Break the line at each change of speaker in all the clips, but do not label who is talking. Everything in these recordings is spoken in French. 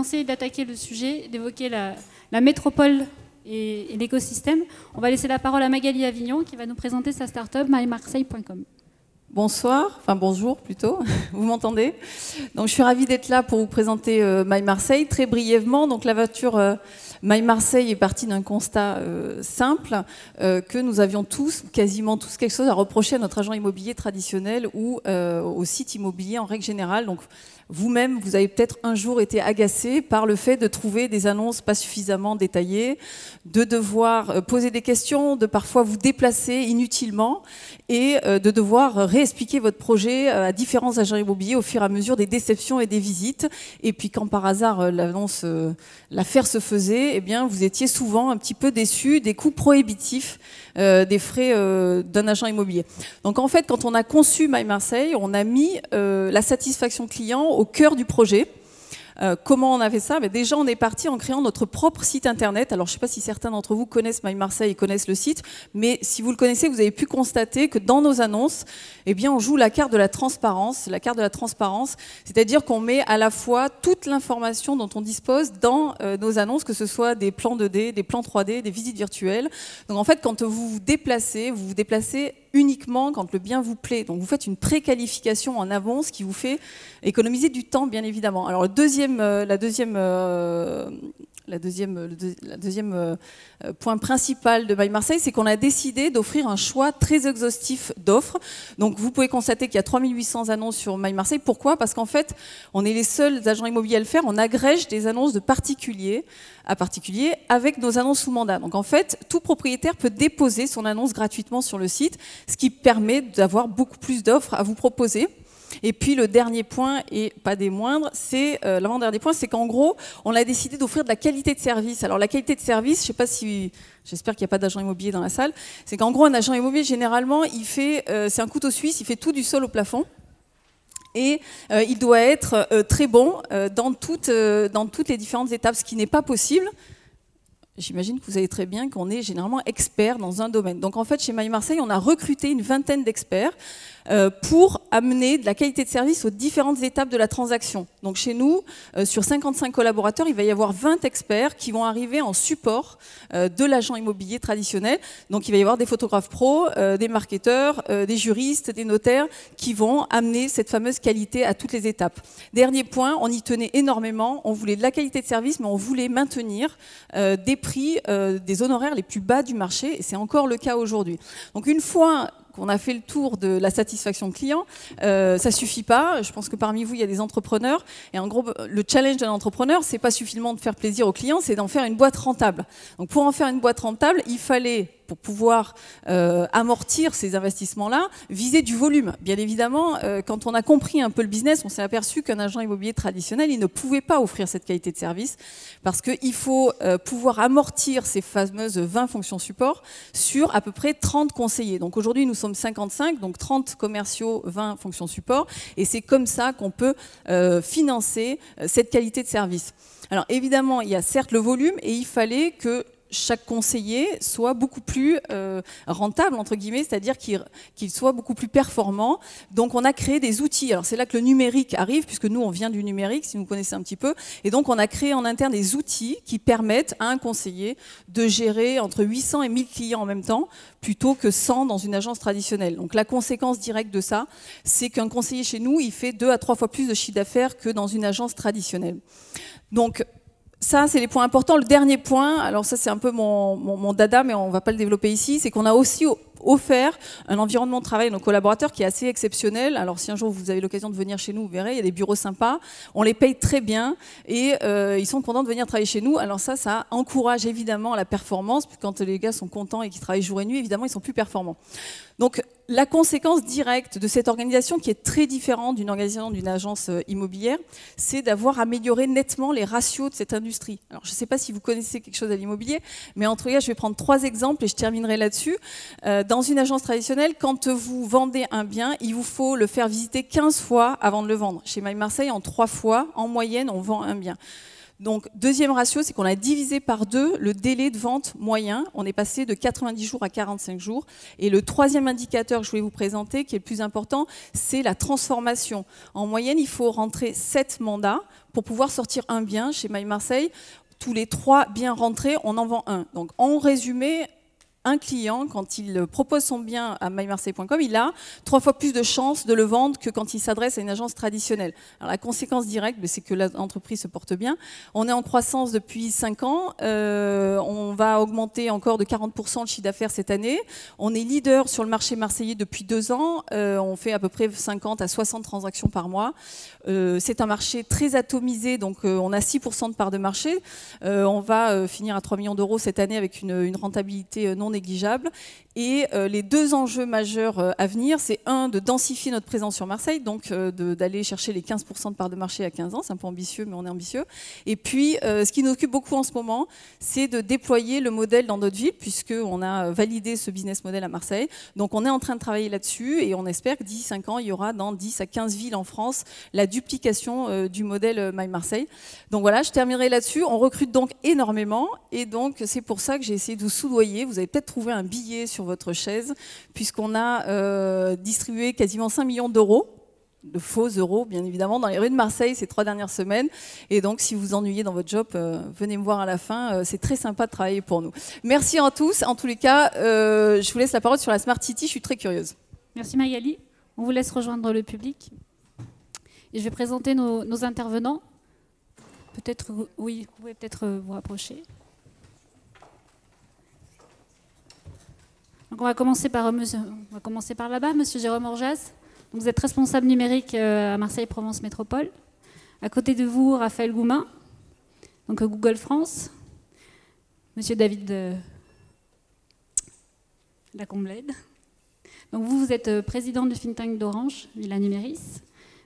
commencer d'attaquer le sujet, d'évoquer la métropole et l'écosystème, on va laisser la parole à Magali Avignon qui va nous présenter sa start-up mymarseille.com.
Bonsoir, enfin bonjour plutôt, vous m'entendez? Donc je suis ravie d'être là pour vous présenter MyMarseille. Très brièvement, donc l'aventure MyMarseille est partie d'un constat simple, que nous avions tous, quasiment tous, quelque chose à reprocher à notre agent immobilier traditionnel ou au site immobilier en règle générale. Donc vous-même, vous avez peut-être un jour été agacé par le fait de trouver des annonces pas suffisamment détaillées, de devoir poser des questions, de parfois vous déplacer inutilement et de devoir réexpliquer votre projet à différents agents immobiliers au fur et à mesure des déceptions et des visites. Et puis quand par hasard l'affaire se faisait, eh bien vous étiez souvent un petit peu déçus des coûts prohibitifs des frais d'un agent immobilier. Donc en fait, quand on a conçu MyMarseille, on a mis la satisfaction client au cœur du projet. Comment on a fait ça? Déjà, on est parti en créant notre propre site internet. Alors, je ne sais pas si certains d'entre vous connaissent MyMarseille et connaissent le site, mais si vous le connaissez, vous avez pu constater que dans nos annonces, eh bien, on joue la carte de la transparence. La carte de la transparence, c'est-à-dire qu'on met à la fois toute l'information dont on dispose dans nos annonces, que ce soit des plans 2D, des plans 3D, des visites virtuelles. Donc, en fait, quand vous vous déplacez uniquement quand le bien vous plaît. Donc vous faites une préqualification en avance qui vous fait économiser du temps, bien évidemment. Alors le deuxième point principal de MyMarseille, c'est qu'on a décidé d'offrir un choix très exhaustif d'offres. Donc vous pouvez constater qu'il y a 3800 annonces sur MyMarseille. Pourquoi? Parce qu'en fait, on est les seuls agents immobiliers à le faire. On agrège des annonces de particulier à particulier avec nos annonces sous mandat. Donc en fait, tout propriétaire peut déposer son annonce gratuitement sur le site, ce qui permet d'avoir beaucoup plus d'offres à vous proposer. Et puis le dernier point, et pas des moindres, c'est l'avant-dernier point, c'est qu'en gros, on a décidé d'offrir de la qualité de service. Alors la qualité de service, je sais pas si, j'espère qu'il n'y a pas d'agent immobilier dans la salle, c'est qu'en gros, un agent immobilier, généralement, il fait, c'est un couteau suisse, il fait tout du sol au plafond. Et il doit être très bon dans toutes les différentes étapes, ce qui n'est pas possible. J'imagine que vous savez très bien qu'on est généralement expert dans un domaine. Donc en fait, chez MyMarseille, on a recruté une vingtaine d'experts pour amener de la qualité de service aux différentes étapes de la transaction. Donc chez nous, sur 55 collaborateurs, il va y avoir 20 experts qui vont arriver en support de l'agent immobilier traditionnel. Donc il va y avoir des photographes pros, des marketeurs, des juristes, des notaires qui vont amener cette fameuse qualité à toutes les étapes. Dernier point, on y tenait énormément. On voulait de la qualité de service, mais on voulait maintenir des prix, des honoraires les plus bas du marché. Et c'est encore le cas aujourd'hui. Donc une fois qu'on a fait le tour de la satisfaction client, ça suffit pas. Je pense que parmi vous, il y a des entrepreneurs. Et en gros, le challenge d'un entrepreneur, c'est pas suffisamment de faire plaisir aux clients, c'est d'en faire une boîte rentable. Donc pour en faire une boîte rentable, il fallait, pour pouvoir amortir ces investissements-là, viser du volume. Bien évidemment, quand on a compris un peu le business, on s'est aperçu qu'un agent immobilier traditionnel, il ne pouvait pas offrir cette qualité de service parce qu'il faut pouvoir amortir ces fameuses 20 fonctions support sur à peu près 30 conseillers. Donc aujourd'hui, nous sommes 55, donc 30 commerciaux, 20 fonctions support, et c'est comme ça qu'on peut financer cette qualité de service. Alors évidemment, il y a certes le volume, et il fallait que chaque conseiller soit beaucoup plus rentable, entre guillemets, c'est-à-dire qu'il soit beaucoup plus performant. Donc on a créé des outils. Alors c'est là que le numérique arrive, puisque nous on vient du numérique, si vous connaissez un petit peu. Et donc on a créé en interne des outils qui permettent à un conseiller de gérer entre 800 et 1000 clients en même temps, plutôt que 100 dans une agence traditionnelle. Donc la conséquence directe de ça, c'est qu'un conseiller chez nous, il fait 2 à 3 fois plus de chiffre d'affaires que dans une agence traditionnelle. Donc ça, c'est les points importants. Le dernier point, alors ça c'est un peu mon dada, mais on ne va pas le développer ici, c'est qu'on a aussi offert un environnement de travail à nos collaborateurs qui est assez exceptionnel. Alors si un jour vous avez l'occasion de venir chez nous, vous verrez, il y a des bureaux sympas, on les paye très bien et ils sont contents de venir travailler chez nous. Alors ça encourage évidemment la performance, puis quand les gars sont contents et qu'ils travaillent jour et nuit, évidemment ils sont plus performants. Donc la conséquence directe de cette organisation, qui est très différente d'une organisation d'une agence immobilière, c'est d'avoir amélioré nettement les ratios de cette industrie. Alors je ne sais pas si vous connaissez quelque chose à l'immobilier, mais en tout cas je vais prendre 3 exemples et je terminerai là-dessus. Dans une agence traditionnelle, quand vous vendez un bien, il vous faut le faire visiter 15 fois avant de le vendre. Chez MyMarseille, en 3 fois, en moyenne, on vend un bien. Donc, deuxième ratio, c'est qu'on a divisé par 2 le délai de vente moyen. On est passé de 90 jours à 45 jours. Et le troisième indicateur que je voulais vous présenter, qui est le plus important, c'est la transformation. En moyenne, il faut rentrer 7 mandats pour pouvoir sortir un bien chez My Marseille. Tous les 3 biens rentrés, on en vend un. Donc, en résumé, un client, quand il propose son bien à mymarseille.com, il a 3 fois plus de chances de le vendre que quand il s'adresse à une agence traditionnelle. Alors, la conséquence directe, c'est que l'entreprise se porte bien. On est en croissance depuis 5 ans. On va augmenter encore de 40% le chiffre d'affaires cette année. On est leader sur le marché marseillais depuis 2 ans. On fait à peu près 50 à 60 transactions par mois. C'est un marché très atomisé, donc on a 6% de part de marché. On va finir à 3 millions d'euros cette année avec une rentabilité non négligeable. Et les 2 enjeux majeurs à venir, c'est de densifier notre présence sur Marseille, donc d'aller chercher les 15% de part de marché à 15 ans. C'est un peu ambitieux, mais on est ambitieux. Et puis, ce qui nous occupe beaucoup en ce moment, c'est de déployer le modèle dans notre ville, puisqu'on a validé ce business model à Marseille. Donc, on est en train de travailler là-dessus et on espère que d'ici 5 ans, il y aura dans 10 à 15 villes en France la duplication du modèle My Marseille. Donc voilà, je terminerai là-dessus. On recrute donc énormément et donc c'est pour ça que j'ai essayé de vous soudoyer. Vous avez peut-être trouvé un billet sur votre chaise puisqu'on a distribué quasiment 5 millions d'euros, de faux euros bien évidemment, dans les rues de Marseille ces 3 dernières semaines. Et donc si vous vous ennuyez dans votre job, venez me voir à la fin. C'est très sympa de travailler pour nous. Merci à tous. En tous les cas, je vous laisse la parole sur la Smart City. Je suis très curieuse.
Merci Magali. On vous laisse rejoindre le public. Et je vais présenter nos intervenants. Peut-être, oui, vous pouvez peut-être vous rapprocher. Donc on va commencer par là-bas, Monsieur Jérôme Orjas. Donc vous êtes responsable numérique à Marseille-Provence Métropole. À côté de vous, Raphaël Goumin, donc Google France. Monsieur David Lacomblède. Donc vous êtes président du think tank d'Orange, Villa Numéris.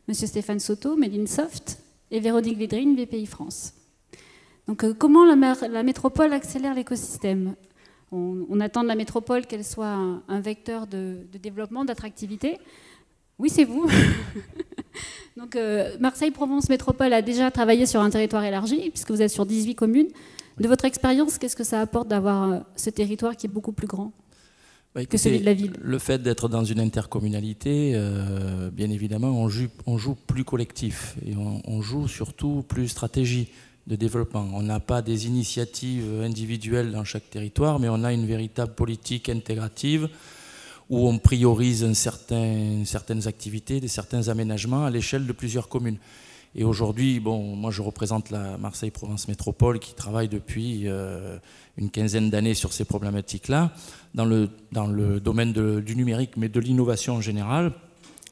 Monsieur Stéphane Soto, Medinsoft, et Véronique Védrine, BPI France. Donc, comment la métropole accélère l'écosystème ? On attend de la métropole qu'elle soit un vecteur de développement, d'attractivité. Oui, c'est vous. Donc, Marseille-Provence Métropole a déjà travaillé sur un territoire élargi, puisque vous êtes sur 18 communes. De votre expérience, qu'est-ce que ça apporte d'avoir ce territoire qui est beaucoup plus grand ? Que celui de la ville.
Le fait d'être dans une intercommunalité, bien évidemment, on joue plus collectif et on joue surtout plus stratégie de développement. On n'a pas des initiatives individuelles dans chaque territoire, mais on a une véritable politique intégrative où on priorise certaines activités, certains aménagements à l'échelle de plusieurs communes. Et aujourd'hui, bon, moi je représente la Marseille-Provence Métropole qui travaille depuis une quinzaine d'années sur ces problématiques-là, dans le domaine du numérique, mais de l'innovation en général.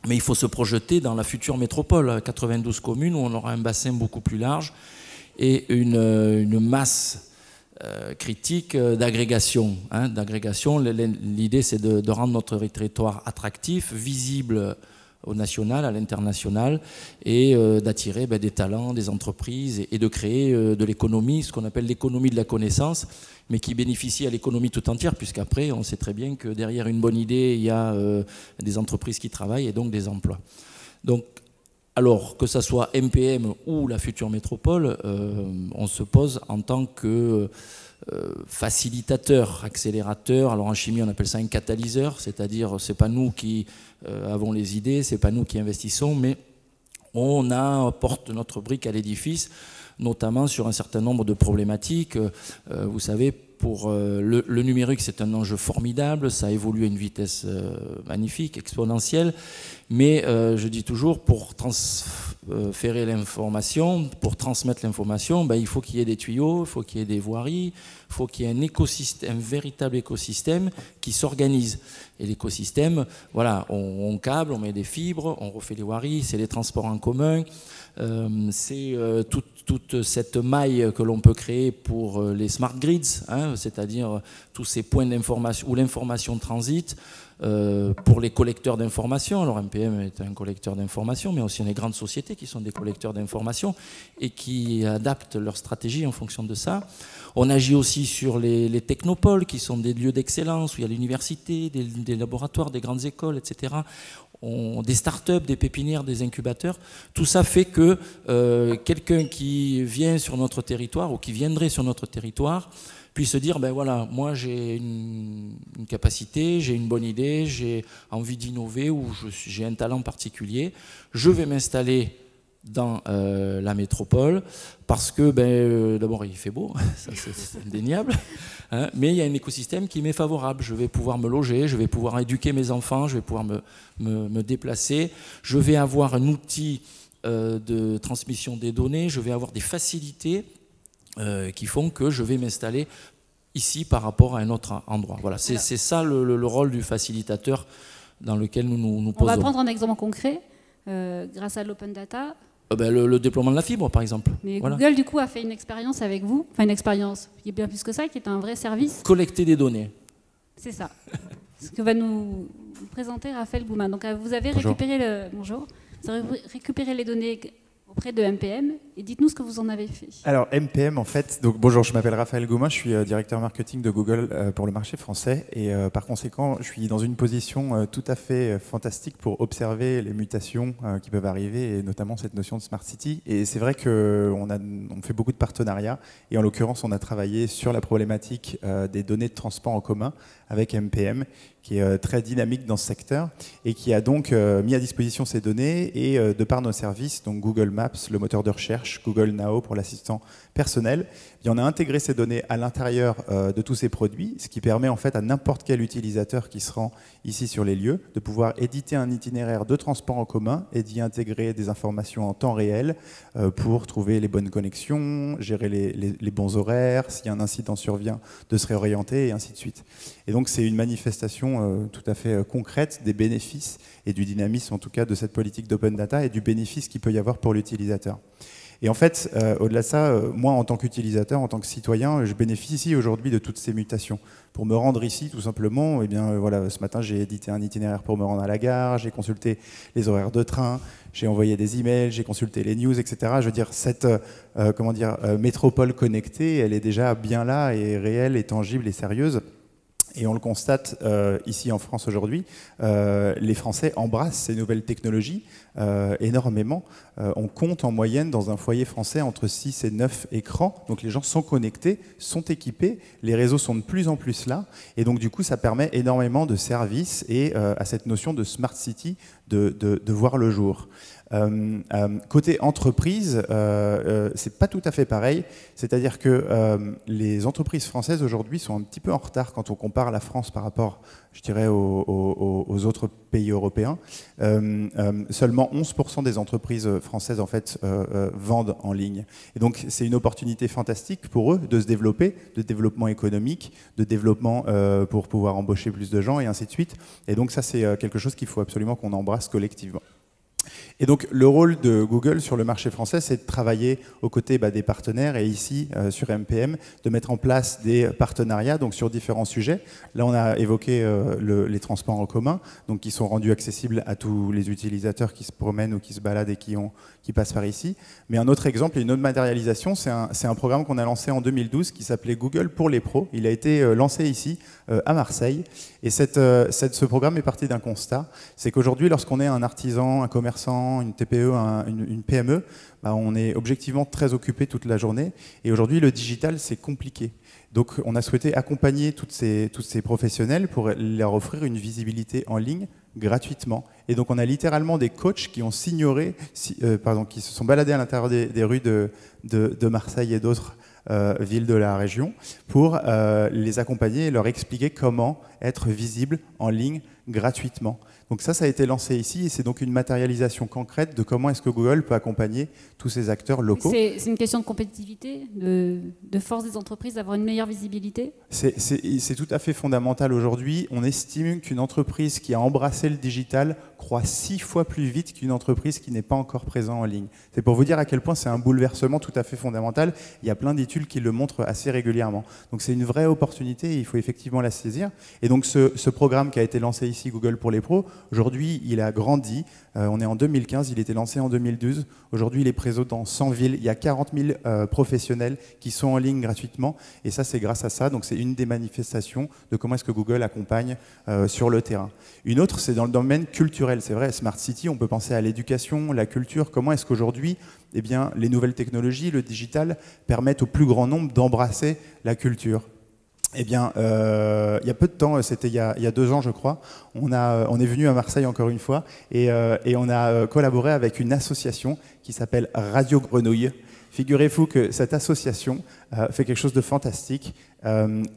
Mais il faut se projeter dans la future métropole, 92 communes, où on aura un bassin beaucoup plus large et une masse critique d'agrégation. L'idée, c'est de rendre notre territoire attractif, visible au national, à l'international, et d'attirer des talents, des entreprises, et de créer de l'économie, ce qu'on appelle l'économie de la connaissance, mais qui bénéficie à l'économie tout entière, puisqu'après, on sait très bien que derrière une bonne idée, il y a des entreprises qui travaillent et donc des emplois. Donc, alors, que ça soit MPM ou la future métropole, on se pose en tant que facilitateur, accélérateur. Alors en chimie, on appelle ça un catalyseur, c'est-à-dire c'est pas nous qui avons les idées, c'est pas nous qui investissons, mais on apporte notre brique à l'édifice, notamment sur un certain nombre de problématiques. Vous savez, pour le numérique, c'est un enjeu formidable, ça évolue à une vitesse magnifique, exponentielle, mais je dis toujours, pour transférer l'information, pour transmettre l'information, il faut qu'il y ait des tuyaux, il faut qu'il y ait des voiries, il faut qu'il y ait un écosystème, un véritable écosystème qui s'organise. Et l'écosystème, voilà, on câble, on met des fibres, on refait les voiries, c'est les transports en commun, c'est toute cette maille que l'on peut créer pour les smart grids, c'est-à-dire tous ces points d'information où l'information transite, pour les collecteurs d'informations. Alors MPM est un collecteur d'informations, mais aussi les grandes sociétés qui sont des collecteurs d'informations et qui adaptent leur stratégie en fonction de ça. On agit aussi sur les technopoles, qui sont des lieux d'excellence, où il y a l'université, des laboratoires, des grandes écoles, etc. des startups, des pépinières, des incubateurs. Tout ça fait que quelqu'un qui vient sur notre territoire ou qui viendrait sur notre territoire puisse se dire, ben voilà, moi j'ai une capacité, j'ai une bonne idée, j'ai envie d'innover ou j'ai un talent particulier, je vais m'installer dans la métropole parce que d'abord il fait beau, ça c'est indéniable, hein, mais il y a un écosystème qui m'est favorable, je vais pouvoir me loger, je vais pouvoir éduquer mes enfants, je vais pouvoir me déplacer, je vais avoir un outil de transmission des données, je vais avoir des facilités qui font que je vais m'installer ici par rapport à un autre endroit. Voilà, c'est ça le rôle du facilitateur dans lequel nous posons.
On va prendre un exemple concret, grâce à l'open data.
Le déploiement de la fibre, par exemple.
Mais
voilà.
Google, du coup, a fait une expérience avec vous, enfin une expérience qui est bien plus que ça, qui est un vrai service.
Collecter des données.
C'est ça. Ce que va nous présenter Raphaël Goumin. Donc, vous avez récupéré vous avez récupéré les données auprès de MPM et dites-nous ce que vous en avez fait.
Alors MPM en fait, donc bonjour, je m'appelle Raphaël Goumin, je suis directeur marketing de Google pour le marché français et par conséquent je suis dans une position tout à fait fantastique pour observer les mutations qui peuvent arriver et notamment cette notion de Smart City. Et c'est vrai qu'on fait beaucoup de partenariats et en l'occurrence on a travaillé sur la problématique des données de transport en commun avec MPM qui est très dynamique dans ce secteur et qui a donc mis à disposition ces données et de par nos services, donc Google Maps, le moteur de recherche, Google Now pour l'assistant personnel, et on a intégré ces données à l'intérieur de tous ces produits, ce qui permet en fait à n'importe quel utilisateur qui se rend ici sur les lieux de pouvoir éditer un itinéraire de transport en commun et d'y intégrer des informations en temps réel pour trouver les bonnes connexions, gérer les bons horaires, s'il y a un incident survient, de se réorienter et ainsi de suite. Et donc c'est une manifestation tout à fait concrète des bénéfices et du dynamisme en tout cas de cette politique d'open data et du bénéfice qu'il peut y avoir pour l'utilisateur. Et en fait, au-delà de ça, moi en tant qu'utilisateur, en tant que citoyen, je bénéficie aujourd'hui de toutes ces mutations. Pour me rendre ici, tout simplement, eh bien, voilà, ce matin j'ai édité un itinéraire pour me rendre à la gare, j'ai consulté les horaires de train, j'ai envoyé des emails, j'ai consulté les news, etc. Je veux dire, cette métropole connectée, elle est déjà bien là et réelle et tangible et sérieuse. Et on le constate ici en France aujourd'hui, les Français embrassent ces nouvelles technologies énormément. On compte en moyenne dans un foyer français entre 6 et 9 écrans. Donc les gens sont connectés, sont équipés, les réseaux sont de plus en plus là. Et donc du coup, ça permet énormément de services et à cette notion de Smart City de voir le jour. Côté entreprise, c'est pas tout à fait pareil. C'est-à-dire que les entreprises françaises aujourd'hui sont un petit peu en retard quand on compare la France par rapport, je dirais, aux autres pays européens. Seulement 11% des entreprises françaises en fait vendent en ligne. Et donc c'est une opportunité fantastique pour eux de se développer, de développement économique, de développement pour pouvoir embaucher plus de gens et ainsi de suite. Et donc ça c'est quelque chose qu'il faut absolument qu'on embrasse collectivement. Et donc le rôle de Google sur le marché français, c'est de travailler aux côtés des partenaires et ici sur MPM, de mettre en place des partenariats donc sur différents sujets. Là on a évoqué les transports en commun, donc qui sont rendus accessibles à tous les utilisateurs qui se promènent ou qui se baladent et qui passent par ici. Mais un autre exemple et une autre matérialisation, c'est un programme qu'on a lancé en 2012 qui s'appelait Google pour les pros. Il a été lancé ici à Marseille. Et ce programme est parti d'un constat, c'est qu'aujourd'hui lorsqu'on est un artisan, un commerçant, une TPE, une PME, on est objectivement très occupé toute la journée. Et aujourd'hui, le digital, c'est compliqué. Donc, on a souhaité accompagner tous ces professionnels pour leur offrir une visibilité en ligne gratuitement. Et donc, on a littéralement des coachs qui ont qui se sont baladés à l'intérieur des rues de Marseille et d'autres villes de la région pour les accompagner et leur expliquer comment être visible en ligne gratuitement. Donc ça a été lancé ici et c'est donc une matérialisation concrète de comment est-ce que Google peut accompagner tous ces acteurs locaux.
C'est une question de compétitivité, de force des entreprises d'avoir une meilleure visibilité?
C'est tout à fait fondamental aujourd'hui. On estime qu'une entreprise qui a embrassé le digital croît 6 fois plus vite qu'une entreprise qui n'est pas encore présente en ligne. C'est pour vous dire à quel point c'est un bouleversement tout à fait fondamental. Il y a plein d'études qui le montrent assez régulièrement. Donc c'est une vraie opportunité et il faut effectivement la saisir. Et donc ce programme qui a été lancé ici Google pour les pros. Aujourd'hui, il a grandi. On est en 2015, il était lancé en 2012. Aujourd'hui, il est présent dans 100 villes. Il y a 40 000 professionnels qui sont en ligne gratuitement. Et ça, c'est grâce à ça. Donc, c'est une des manifestations de comment est-ce que Google accompagne sur le terrain. Une autre, c'est dans le domaine culturel. C'est vrai, Smart City, on peut penser à l'éducation, la culture. Comment est-ce qu'aujourd'hui, eh bien, les nouvelles technologies, le digital, permettent au plus grand nombre d'embrasser la culture? Eh bien, il y a peu de temps, c'était il y a 2 ans, je crois, on est venu à Marseille encore une fois et on a collaboré avec une association qui s'appelle Radio Grenouille. Figurez-vous que cette association fait quelque chose de fantastique.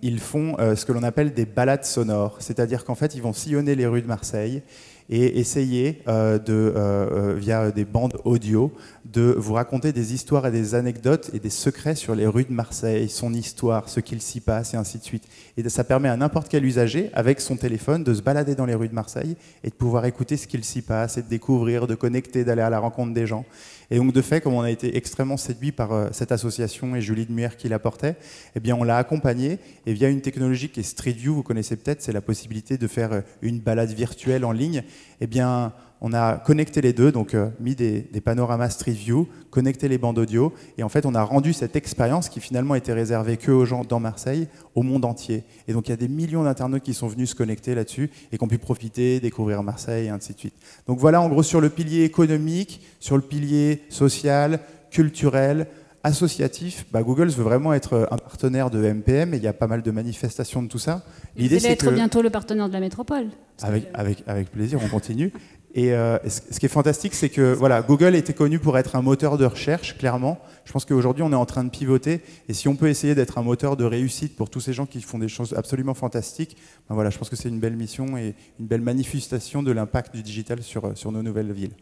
Ils font ce que l'on appelle des balades sonores, c'est-à-dire qu'en fait, ils vont sillonner les rues de Marseille et essayer, via des bandes audio, de vous raconter des histoires et des anecdotes et des secrets sur les rues de Marseille, son histoire, ce qu'il s'y passe, et ainsi de suite. Et ça permet à n'importe quel usager, avec son téléphone, de se balader dans les rues de Marseille et de pouvoir écouter ce qu'il s'y passe, et de découvrir, de connecter, d'aller à la rencontre des gens. Et donc, de fait, comme on a été extrêmement séduit par cette association et Julie de Muer qui la portait, eh bien, on l'a accompagnée, et via une technologie qui est Street View, vous connaissez peut-être, c'est la possibilité de faire une balade virtuelle en ligne. Eh bien, on a connecté les deux, donc mis des panoramas Street View, connecté les bandes audio, et en fait on a rendu cette expérience qui finalement était réservée que aux gens dans Marseille, au monde entier. Et donc il y a des millions d'internautes qui sont venus se connecter là-dessus et qui ont pu profiter, découvrir Marseille, et ainsi de suite. Donc voilà en gros sur le pilier économique, sur le pilier social, culturel, associatif, Google veut vraiment être un partenaire de MPM et il y a pas mal de manifestations de tout ça.
L'idée, c'est être bientôt le partenaire de la métropole.
Avec plaisir, on continue. Et ce qui est fantastique, c'est que voilà, Google était connu pour être un moteur de recherche, clairement. Je pense qu'aujourd'hui, on est en train de pivoter. Et si on peut essayer d'être un moteur de réussite pour tous ces gens qui font des choses absolument fantastiques, voilà, je pense que c'est une belle mission et une belle manifestation de l'impact du digital sur nos nouvelles villes.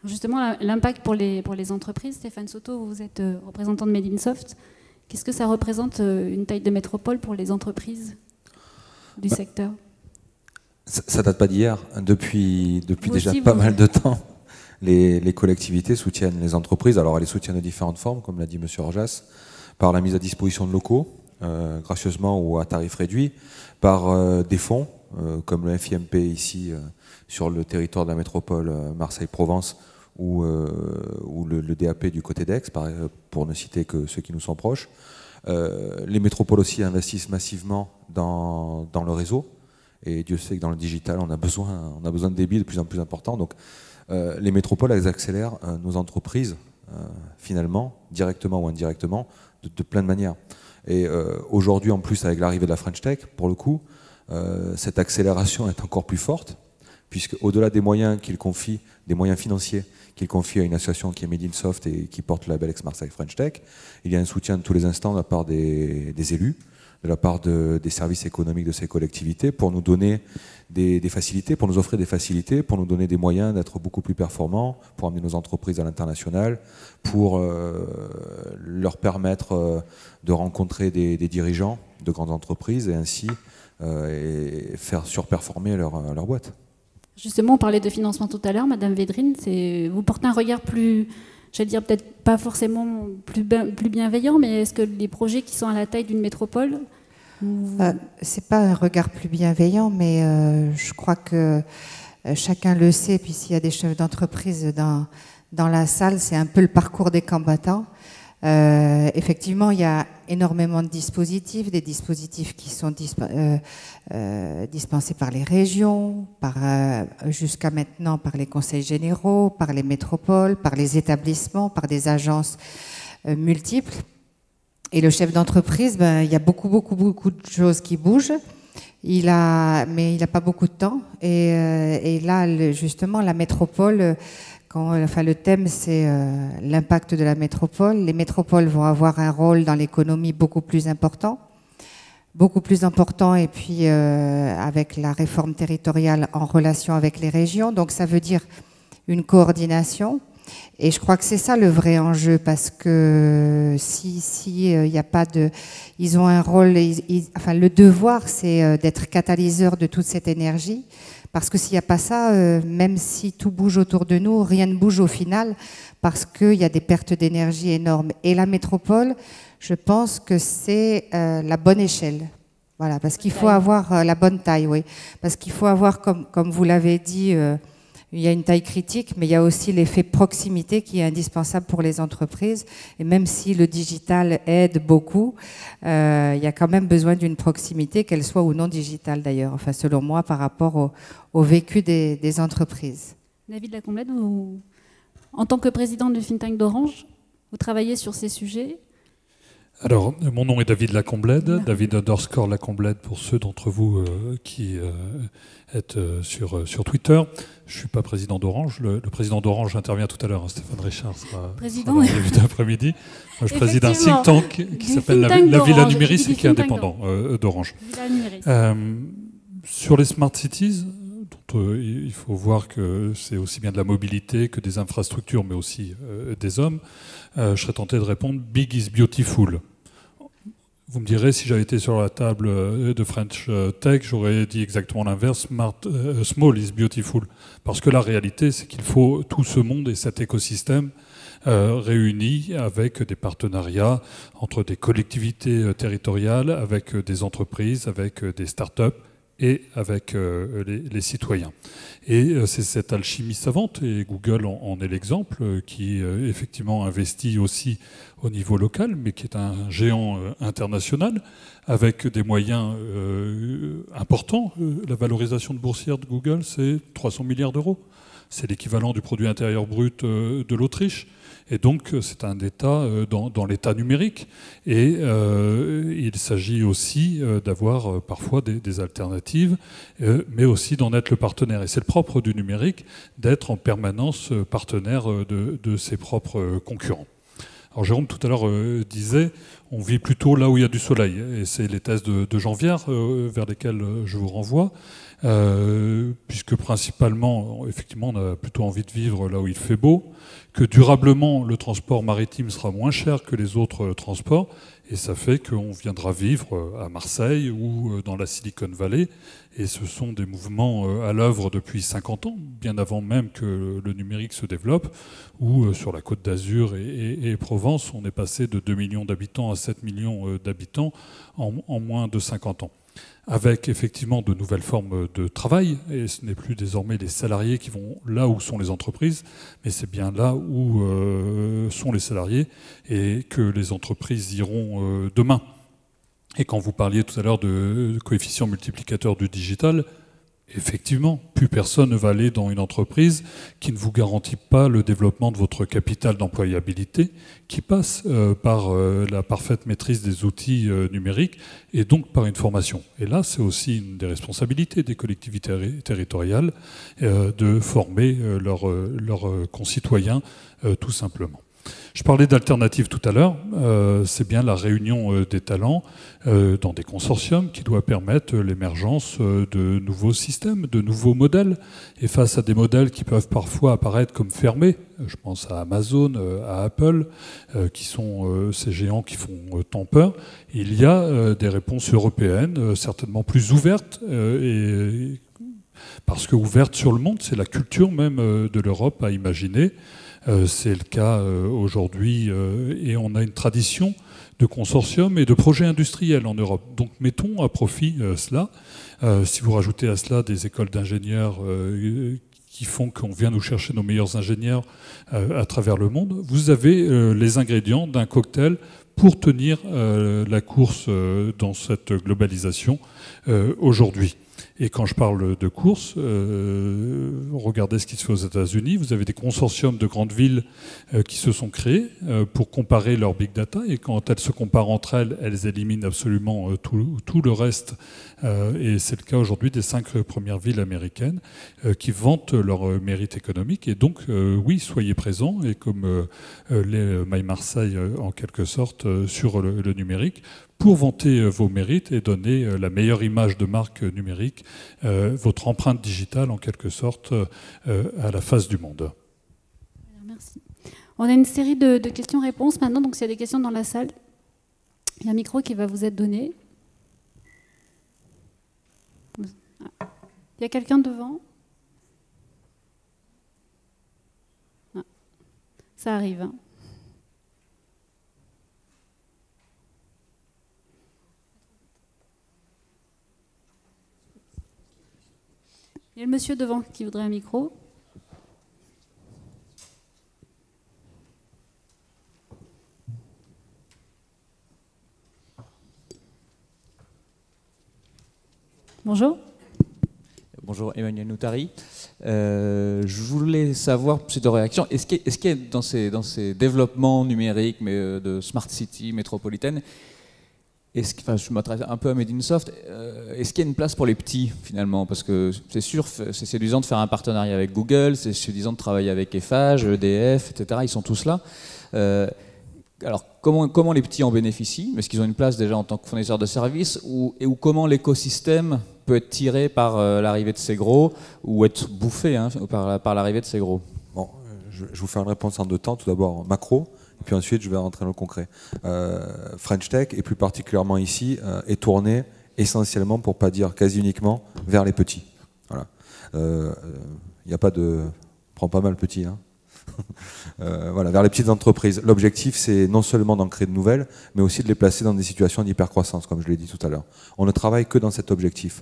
Justement, l'impact pour les entreprises, Stéphane Soto, vous êtes représentant de Made in Soft. Qu'est-ce que ça représente une taille de métropole pour les entreprises du secteur?
Ça date pas d'hier. Depuis déjà pas mal de temps, les collectivités soutiennent les entreprises. Alors, elles les soutiennent de différentes formes, comme l'a dit M. Orjas, par la mise à disposition de locaux, gracieusement ou à tarif réduit, par des fonds, comme le FIMP ici, sur le territoire de la métropole Marseille-Provence, ou le DAP du côté d'Aix, pour ne citer que ceux qui nous sont proches. Les métropoles aussi investissent massivement dans le réseau. Et Dieu sait que dans le digital, on a besoin de débit de plus en plus important. Donc, les métropoles, elles accélèrent nos entreprises, finalement, directement ou indirectement, de plein de manières. Et aujourd'hui, en plus, avec l'arrivée de la French Tech, pour le coup, cette accélération est encore plus forte, puisque au-delà des moyens qu'ils confient, des moyens financiers qu'ils confient à une association qui est Made in Soft et qui porte le label Aix-Marseille French Tech, il y a un soutien de tous les instants de la part des élus, de la part des services économiques de ces collectivités, pour nous donner des facilités, pour nous offrir des facilités, pour nous donner des moyens d'être beaucoup plus performants, pour amener nos entreprises à l'international, pour leur permettre de rencontrer des dirigeants de grandes entreprises et ainsi faire surperformer leur boîte.
Justement, on parlait de financement tout à l'heure, Madame Védrine, vous portez un regard plus, j'allais dire peut-être pas forcément plus bienveillant, mais est-ce que les projets qui sont à la taille d'une métropole...
C'est pas un regard plus bienveillant, mais je crois que chacun le sait, puis s'il y a des chefs d'entreprise dans la salle, c'est un peu le parcours des combattants. Effectivement, il y a énormément de dispositifs, des dispositifs qui sont dispensés par les régions, jusqu'à maintenant par les conseils généraux, par les métropoles, par les établissements, par des agences multiples. Et le chef d'entreprise, il y a beaucoup de choses qui bougent, mais il n'a pas beaucoup de temps. Et là, justement, la métropole... le thème, c'est l'impact de la métropole. Les métropoles vont avoir un rôle dans l'économie beaucoup plus important, et puis avec la réforme territoriale en relation avec les régions. Donc ça veut dire une coordination. Et je crois que c'est ça le vrai enjeu, parce que y a pas de, ils ont un rôle, le devoir, c'est d'être catalyseur de toute cette énergie. Parce que s'il n'y a pas ça, même si tout bouge autour de nous, rien ne bouge au final, parce qu'il y a des pertes d'énergie énormes. Et la métropole, je pense que c'est la bonne échelle. Voilà, parce qu'il faut avoir la bonne taille, oui. Parce qu'il faut avoir, comme vous l'avez dit, il y a une taille critique, mais il y a aussi l'effet proximité qui est indispensable pour les entreprises. Et même si le digital aide beaucoup, il y a quand même besoin d'une proximité, qu'elle soit ou non digitale d'ailleurs, enfin, selon moi, par rapport au vécu des entreprises.
David Lacomblède, en tant que président du think tank d'Orange, vous travaillez sur ces sujets?
Alors, mon nom est David Lacomblède, David _ Lacomblède pour ceux d'entre vous qui êtes sur Twitter. Je ne suis pas président d'Orange. Le président d'Orange intervient tout à l'heure. Stéphane Richard sera en début d'après-midi. Moi, je préside un think tank qui s'appelle la Villa Numéris et qui est indépendant d'Orange. Sur les smart cities, dont il faut voir que c'est aussi bien de la mobilité que des infrastructures, mais aussi des hommes, je serais tenté de répondre « Big is beautiful ». Vous me direz, si j'avais été sur la table de French Tech, j'aurais dit exactement l'inverse, small is beautiful. Parce que la réalité, c'est qu'il faut tout ce monde et cet écosystème réunis avec des partenariats entre des collectivités territoriales, avec des entreprises, avec des startups et avec les citoyens. Et c'est cette alchimie savante, et Google en est l'exemple, qui effectivement investit aussi au niveau local, mais qui est un géant international, avec des moyens importants. La valorisation boursière de Google, c'est 300 milliards d'euros. C'est l'équivalent du produit intérieur brut de l'Autriche. Et donc, c'est un État dans l'État numérique. Et il s'agit aussi d'avoir parfois des alternatives, mais aussi d'en être le partenaire. Et c'est le propre du numérique d'être en permanence partenaire de ses propres concurrents. Alors Jérôme, tout à l'heure, disait on vit plutôt là où il y a du soleil. Et c'est les thèses de Jean Viard vers lesquelles je vous renvoie. Puisque principalement, effectivement, on a plutôt envie de vivre là où il fait beau, que durablement le transport maritime sera moins cher que les autres transports, et ça fait qu'on viendra vivre à Marseille ou dans la Silicon Valley, et ce sont des mouvements à l'œuvre depuis 50 ans, bien avant même que le numérique se développe, où sur la Côte d'Azur et Provence, on est passé de 2 millions d'habitants à 7 millions d'habitants en moins de 50 ans. Avec effectivement de nouvelles formes de travail, et ce n'est plus désormais les salariés qui vont là où sont les entreprises, mais c'est bien là où sont les salariés et que les entreprises iront demain. Et quand vous parliez tout à l'heure de coefficient multiplicateur du digital, effectivement, plus personne ne va aller dans une entreprise qui ne vous garantit pas le développement de votre capital d'employabilité, qui passe par la parfaite maîtrise des outils numériques et donc par une formation. Et là, c'est aussi une des responsabilités des collectivités territoriales de former leurs concitoyens tout simplement. Je parlais d'alternatives tout à l'heure, c'est bien la réunion des talents dans des consortiums qui doit permettre l'émergence de nouveaux systèmes, de nouveaux modèles. Et face à des modèles qui peuvent parfois apparaître comme fermés, je pense à Amazon, à Apple, qui sont ces géants qui font tant peur, il y a des réponses européennes, certainement plus ouvertes, parce que ouvertes sur le monde, c'est la culture même de l'Europe à imaginer. C'est le cas aujourd'hui et on a une tradition de consortium et de projets industriels en Europe. Donc mettons à profit cela. Si vous rajoutez à cela des écoles d'ingénieurs qui font qu'on vient nous chercher nos meilleurs ingénieurs à travers le monde, vous avez les ingrédients d'un cocktail pour tenir la course dans cette globalisation aujourd'hui. Et quand je parle de course, regardez ce qui se fait aux États-Unis. Vous avez des consortiums de grandes villes qui se sont créés pour comparer leur big data. Et quand elles se comparent entre elles, elles éliminent absolument tout le reste. Et c'est le cas aujourd'hui des 5 premières villes américaines qui vantent leur mérite économique. Et donc, oui, soyez présents. Et comme les My Marseille, en quelque sorte, sur le numérique, pour vanter vos mérites et donner la meilleure image de marque numérique, votre empreinte digitale en quelque sorte à la face du monde.
Merci. On a une série de questions-réponses maintenant, donc s'il y a des questions dans la salle, il y a un micro qui va vous être donné. Il y a quelqu'un devant ? Ça arrive, hein. Il y a le monsieur devant qui voudrait un micro. Bonjour.
Bonjour, Emmanuel Noutari. Je voulais savoir, c'est de réaction, est-ce qu'il y a dans ces développements numériques mais de Smart City métropolitaine, je m'adresse un peu à Medinsoft, est-ce qu'il y a une place pour les petits finalement? Parce que c'est sûr, c'est séduisant de faire un partenariat avec Google, c'est séduisant de travailler avec Eiffage, EDF, etc. Ils sont tous là. Alors, comment les petits en bénéficient? Est-ce qu'ils ont une place déjà en tant que fournisseurs de services ou comment l'écosystème peut être tiré par l'arrivée de ces gros ou être bouffé par l'arrivée de ces gros?
Bon, je vous fais une réponse en deux temps. Tout d'abord macro, et puis ensuite je vais rentrer dans le concret. French Tech, et plus particulièrement ici, est tourné essentiellement, pour pas dire quasi uniquement, vers les petits. Voilà. Il n'y a pas de... Prends pas mal petit, hein. Voilà, vers les petites entreprises. L'objectif, c'est non seulement d'en créer de nouvelles, mais aussi de les placer dans des situations d'hypercroissance, comme je l'ai dit tout à l'heure. On ne travaille que dans cet objectif.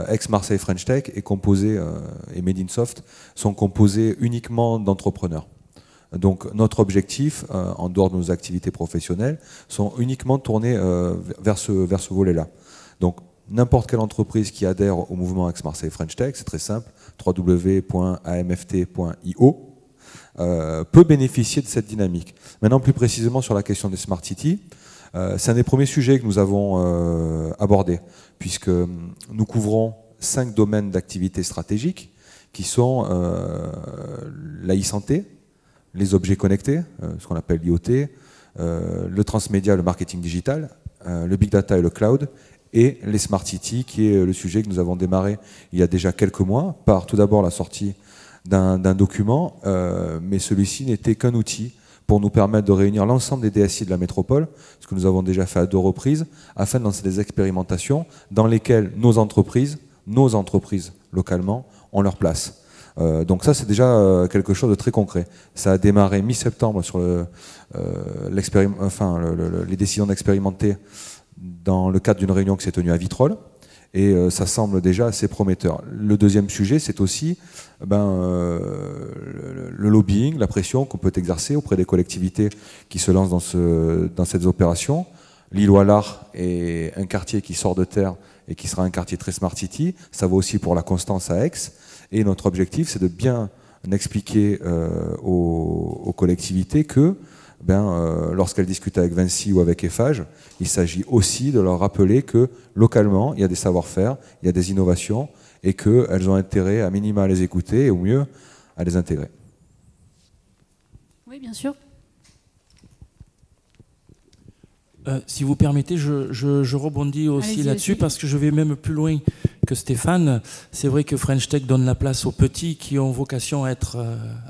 Ex-Marseille French Tech est composé, et Medinsoft sont composés uniquement d'entrepreneurs. Donc notre objectif, en dehors de nos activités professionnelles, sont uniquement tournés vers ce volet-là. Donc n'importe quelle entreprise qui adhère au mouvement Ex-Marseille French Tech, c'est très simple, www.amft.io, peut bénéficier de cette dynamique. Maintenant, plus précisément sur la question des Smart City, c'est un des premiers sujets que nous avons abordés, puisque nous couvrons 5 domaines d'activité stratégiques qui sont la e-santé, les objets connectés, ce qu'on appelle l'IoT, le transmédia, le marketing digital, le big data et le cloud, et les Smart City, qui est le sujet que nous avons démarré il y a déjà quelques mois, par tout d'abord la sortie d'un document, mais celui-ci n'était qu'un outil pour nous permettre de réunir l'ensemble des DSI de la métropole, ce que nous avons déjà fait à 2 reprises, afin de lancer des expérimentations dans lesquelles nos entreprises localement, ont leur place. Donc ça, c'est déjà quelque chose de très concret. Ça a démarré mi-septembre sur les décisions d'expérimenter dans le cadre d'une réunion qui s'est tenue à Vitrolles. Et ça semble déjà assez prometteur. Le deuxième sujet, c'est aussi le lobbying, la pression qu'on peut exercer auprès des collectivités qui se lancent dans ces opérations. L'Île-Ouallard est un quartier qui sort de terre et qui sera un quartier très Smart City. Ça vaut aussi pour la Constance à Aix. Et notre objectif, c'est de bien expliquer aux collectivités que lorsqu'elles discutent avec Vinci ou avec Eiffage, il s'agit aussi de leur rappeler que localement, il y a des savoir-faire, il y a des innovations et qu'elles ont intérêt à minima à les écouter et au mieux à les intégrer.
Oui, bien sûr.
Si vous permettez, je rebondis aussi là-dessus parce que je vais même plus loin que Stéphane. C'est vrai que French Tech donne la place aux petits qui ont vocation à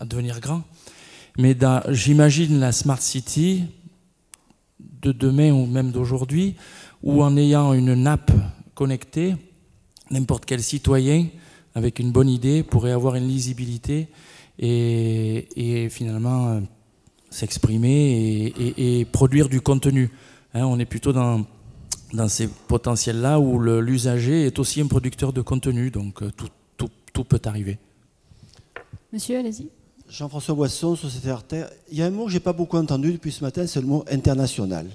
devenir grands. Mais j'imagine la Smart City de demain ou même d'aujourd'hui, où en ayant une nappe connectée, n'importe quel citoyen avec une bonne idée pourrait avoir une lisibilité et finalement s'exprimer et produire du contenu. On est plutôt dans ces potentiels-là où l'usager est aussi un producteur de contenu, donc tout peut arriver.
Monsieur, allez-y.
Jean-François Boisson, Société Terre. Il y a un mot que je n'ai pas beaucoup entendu depuis ce matin, c'est le mot international.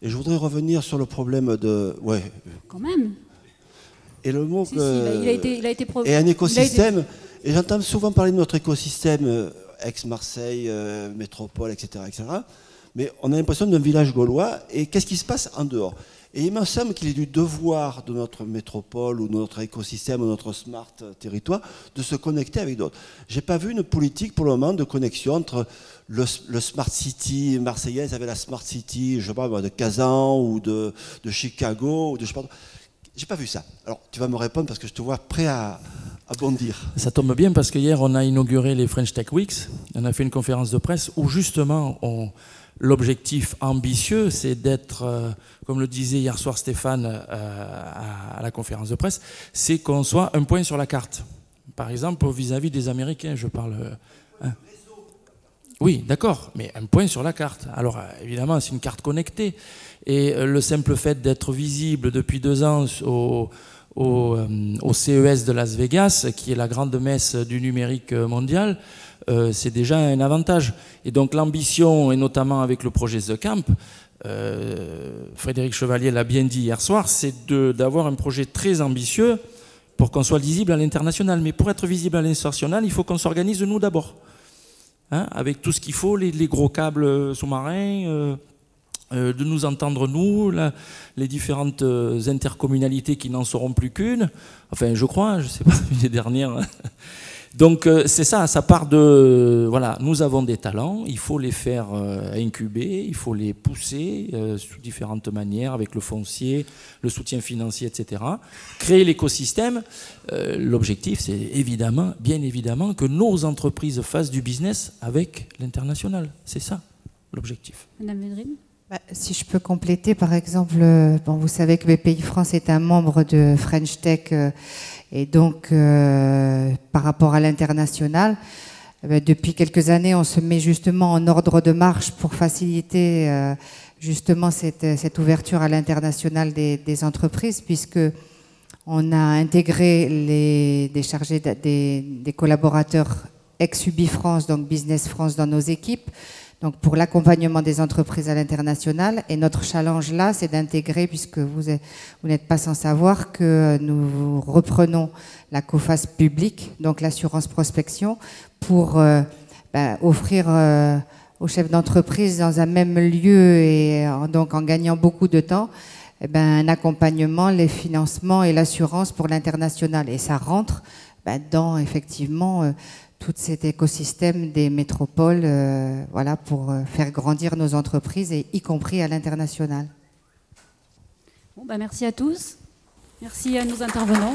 Et je voudrais revenir sur le problème de... Ouais.
Quand même.
Et le mot
il a été
et un écosystème. Et j'entends souvent parler de notre écosystème, ex-Marseille, métropole, etc., etc. Mais on a l'impression d'un village gaulois. Et qu'est-ce qui se passe en dehors? Et il me semble qu'il est du devoir de notre métropole ou de notre écosystème ou de notre smart territoire de se connecter avec d'autres. Je n'ai pas vu une politique pour le moment de connexion entre le smart city marseillaise avec la smart city, je sais pas, de Kazan ou de Chicago. Je n'ai pas vu ça. Alors tu vas me répondre parce que je te vois prêt à bondir.
Ça tombe bien parce qu'hier on a inauguré les French Tech Weeks. On a fait une conférence de presse où justement l'objectif ambitieux, c'est d'être, comme le disait hier soir Stéphane à la conférence de presse, c'est qu'on soit un point sur la carte. Par exemple, vis-à-vis des Américains, je parle... Oui, d'accord, mais un point sur la carte. Alors, évidemment, c'est une carte connectée. Et le simple fait d'être visible depuis 2 ans au CES de Las Vegas, qui est la grande messe du numérique mondial, c'est déjà un avantage. Et donc l'ambition, et notamment avec le projet The Camp, Frédéric Chevalier l'a bien dit hier soir, c'est d'avoir un projet très ambitieux pour qu'on soit visible à l'international. Mais pour être visible à l'international, il faut qu'on s'organise nous d'abord. Hein, avec tout ce qu'il faut, les gros câbles sous-marins, de nous entendre nous, les différentes intercommunalités qui n'en seront plus qu'une. Enfin, je crois, je ne sais pas, les dernières. Donc c'est ça, ça part de... Voilà, nous avons des talents, il faut les faire incuber, il faut les pousser sous différentes manières, avec le foncier, le soutien financier, etc. Créer l'écosystème. L'objectif, c'est évidemment, bien évidemment, que nos entreprises fassent du business avec l'international. C'est ça, l'objectif.
Madame Védrine ?
Si je peux compléter, par exemple, bon, vous savez que BPI-France est un membre de French Tech et donc par rapport à l'international, depuis quelques années, on se met justement en ordre de marche pour faciliter justement cette ouverture à l'international des entreprises, puisque on a intégré des chargés, des collaborateurs ex-UBI France, donc Business France, dans nos équipes. Donc pour l'accompagnement des entreprises à l'international. Et notre challenge là, c'est d'intégrer, puisque vous n'êtes pas sans savoir que nous reprenons la COFAS publique, donc l'assurance prospection, pour offrir aux chefs d'entreprise dans un même lieu et donc en gagnant beaucoup de temps, un accompagnement, les financements et l'assurance pour l'international. Et ça rentre dans effectivement tout cet écosystème des métropoles, voilà, pour faire grandir nos entreprises, et y compris à l'international.
Bon, merci à tous. Merci à nos intervenants.